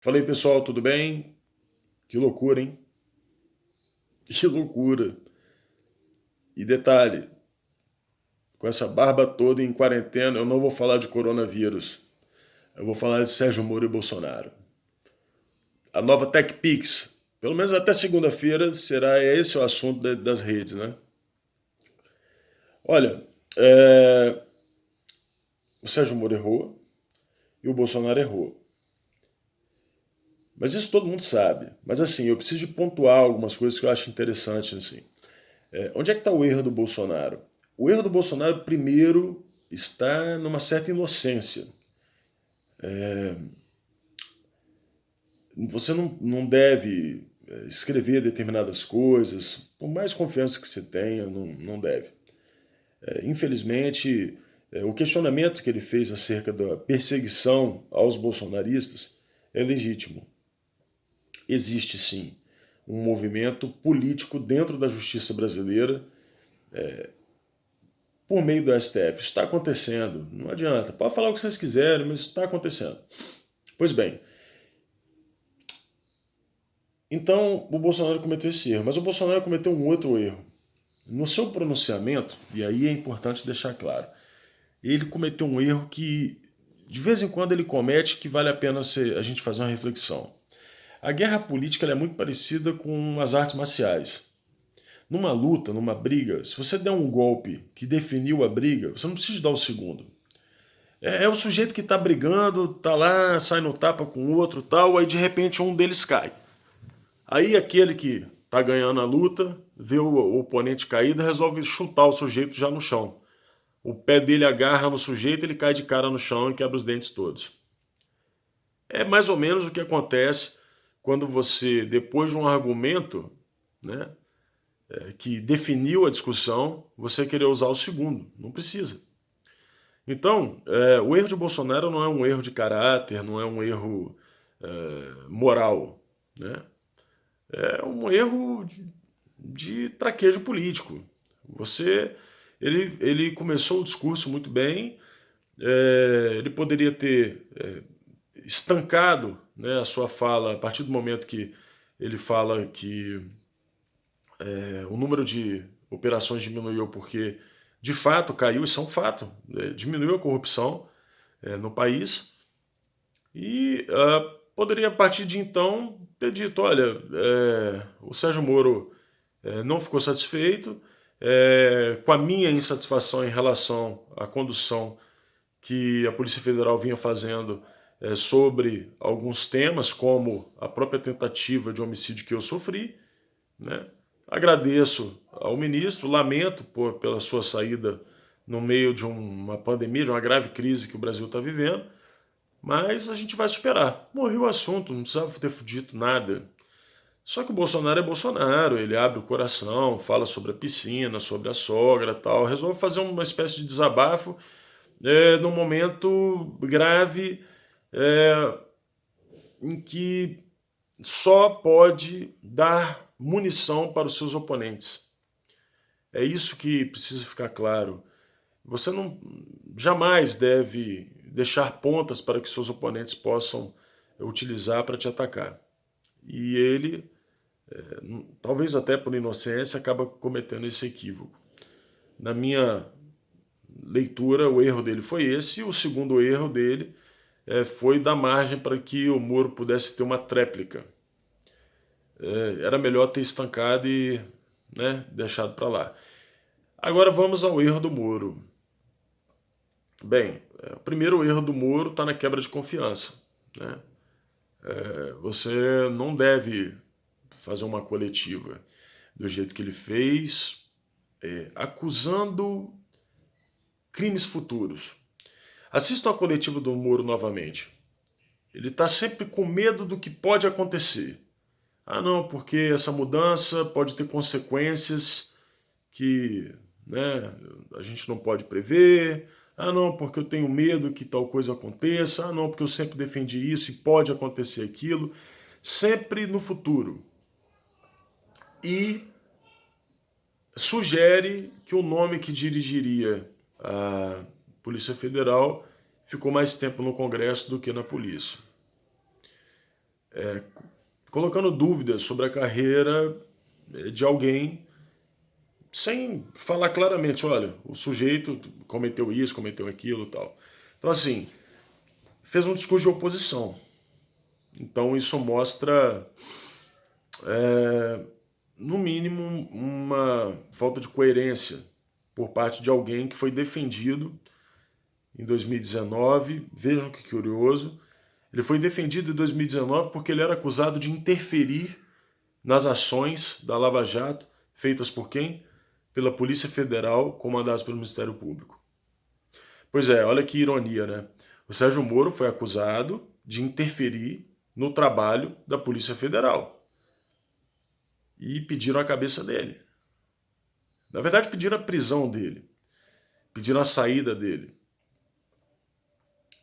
Falei, pessoal, tudo bem? Que loucura, hein? Que loucura. E detalhe, com essa barba toda em quarentena, eu não vou falar de coronavírus. Eu vou falar de Sérgio Moro e Bolsonaro. A nova TechPix, pelo menos até segunda-feira, será esse o assunto das redes, né? Olha, o Sérgio Moro errou e o Bolsonaro errou. Mas isso todo mundo sabe. Mas assim, eu preciso de pontuar algumas coisas que eu acho interessantes. Assim. Onde é que está o erro do Bolsonaro? O erro do Bolsonaro, primeiro, está numa certa inocência. Você não deve escrever determinadas coisas, por mais confiança que você tenha, não deve. Infelizmente, o questionamento que ele fez acerca da perseguição aos bolsonaristas é legítimo. Existe sim um movimento político dentro da justiça brasileira por meio do STF. Isso está acontecendo. Não adianta. Pode falar o que vocês quiserem, mas isso está acontecendo. Pois bem, então o Bolsonaro cometeu esse erro. Mas o Bolsonaro cometeu um outro erro. No seu pronunciamento, e aí é importante deixar claro, ele cometeu um erro que de vez em quando ele comete que vale a pena a gente fazer uma reflexão. A guerra política é muito parecida com as artes marciais. Numa luta, numa briga, se você der um golpe que definiu a briga, você não precisa dar o segundo. É o sujeito que está brigando, tá lá, sai no tapa com o outro tal, aí de repente um deles cai. Aí aquele que tá ganhando a luta, vê o oponente caído, resolve chutar o sujeito já no chão. O pé dele agarra no sujeito, ele cai de cara no chão e quebra os dentes todos. É mais ou menos o que acontece quando você, depois de um argumento, né, que definiu a discussão, você querer usar o segundo. Não precisa. Então, o erro de Bolsonaro não é um erro de caráter, não é um erro moral, né? É um erro de traquejo político. Você, ele começou o discurso muito bem, ele poderia ter estancado, né, a sua fala a partir do momento que ele fala que o número de operações diminuiu porque de fato caiu, isso é um fato, diminuiu a corrupção no país e poderia a partir de então ter dito, olha, o Sérgio Moro não ficou satisfeito com a minha insatisfação em relação à condução que a Polícia Federal vinha fazendo sobre alguns temas, como a própria tentativa de homicídio que eu sofri, né? Agradeço ao ministro, lamento pela sua saída no meio de uma pandemia, de uma grave crise que o Brasil está vivendo, mas a gente vai superar. Morreu o assunto, não precisava ter dito nada. Só que o Bolsonaro é Bolsonaro, ele abre o coração, fala sobre a piscina, sobre a sogra tal, resolve fazer uma espécie de desabafo num momento grave em que só pode dar munição para os seus oponentes. É isso que precisa ficar claro. Você não jamais deve deixar pontas para que seus oponentes possam utilizar para te atacar. E ele, talvez até por inocência, acaba cometendo esse equívoco. Na minha leitura, o erro dele foi esse, e o segundo erro dele foi dar margem para que o Moro pudesse ter uma tréplica. Era melhor ter estancado e, né, deixado para lá. Agora vamos ao erro do Moro. Bem, o primeiro erro do Moro está na quebra de confiança. Né? Você não deve fazer uma coletiva do jeito que ele fez, acusando crimes futuros. Assistam a coletiva do Moro novamente. Ele está sempre com medo do que pode acontecer. Ah, não, porque essa mudança pode ter consequências que, né, a gente não pode prever. Ah, não, porque eu tenho medo que tal coisa aconteça. Ah, não, porque eu sempre defendi isso e pode acontecer aquilo. Sempre no futuro. E sugere que o nome que dirigiria a Polícia Federal ficou mais tempo no Congresso do que na polícia. colocando dúvidas sobre a carreira de alguém, sem falar claramente, olha, o sujeito cometeu isso, cometeu aquilo e tal. Então, assim, fez um discurso de oposição. Então, isso mostra, no mínimo, uma falta de coerência por parte de alguém que foi defendido em 2019. Vejam que curioso. Ele foi defendido em 2019 porque ele era acusado de interferir nas ações da Lava Jato, feitas por quem? Pela Polícia Federal, comandadas pelo Ministério Público. Pois é, olha que ironia, né? O Sérgio Moro foi acusado de interferir no trabalho da Polícia Federal. E pediram a cabeça dele. Na verdade, pediram a prisão dele. Pediram a saída dele.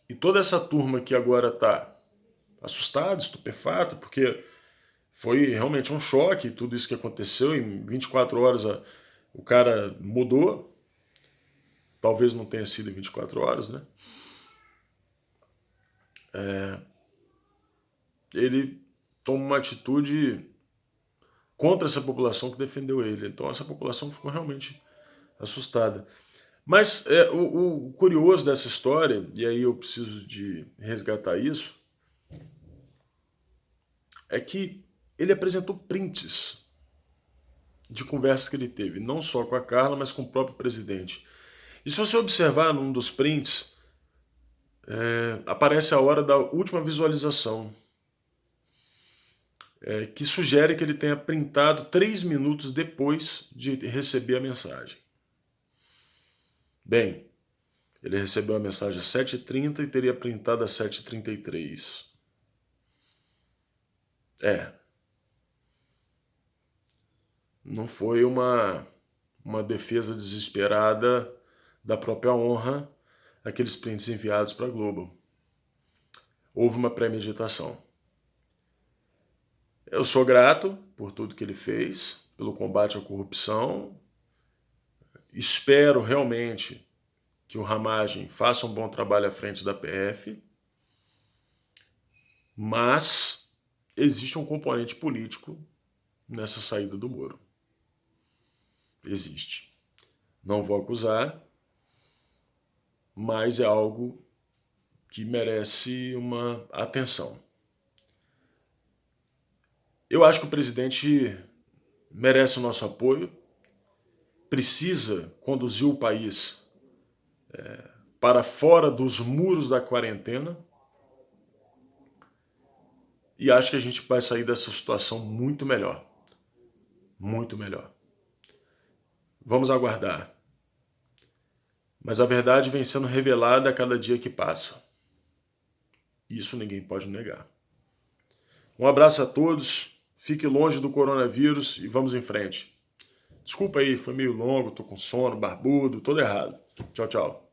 E toda essa turma que agora está assustada, estupefata, porque foi realmente um choque tudo isso que aconteceu. Em 24 horas o cara mudou. Talvez não tenha sido em 24 horas, né? Ele toma uma atitude contra essa população que defendeu ele. Então essa população ficou realmente assustada. Mas o curioso dessa história, e aí eu preciso de resgatar isso, é que ele apresentou prints de conversas que ele teve, não só com a Carla, mas com o próprio presidente. E se você observar num dos prints, aparece a hora da última visualização, que sugere que ele tenha printado 3 minutos depois de receber a mensagem. Bem, ele recebeu a mensagem às 7h30 e teria printado às 7h33. Não foi uma defesa desesperada da própria honra, aqueles prints enviados para a Globo. Houve uma premeditação. Eu sou grato por tudo que ele fez, pelo combate à corrupção. Espero realmente que o Ramagem faça um bom trabalho à frente da PF, mas existe um componente político nessa saída do Moro. Existe. Não vou acusar, mas é algo que merece uma atenção. Eu acho que o presidente merece o nosso apoio, precisa conduzir o país para fora dos muros da quarentena, e acho que a gente vai sair dessa situação muito melhor. Muito melhor. Vamos aguardar. Mas a verdade vem sendo revelada a cada dia que passa. Isso ninguém pode negar. Um abraço a todos, fique longe do coronavírus e vamos em frente. Desculpa aí, foi meio longo, tô com sono, barbudo, todo errado. Tchau, tchau.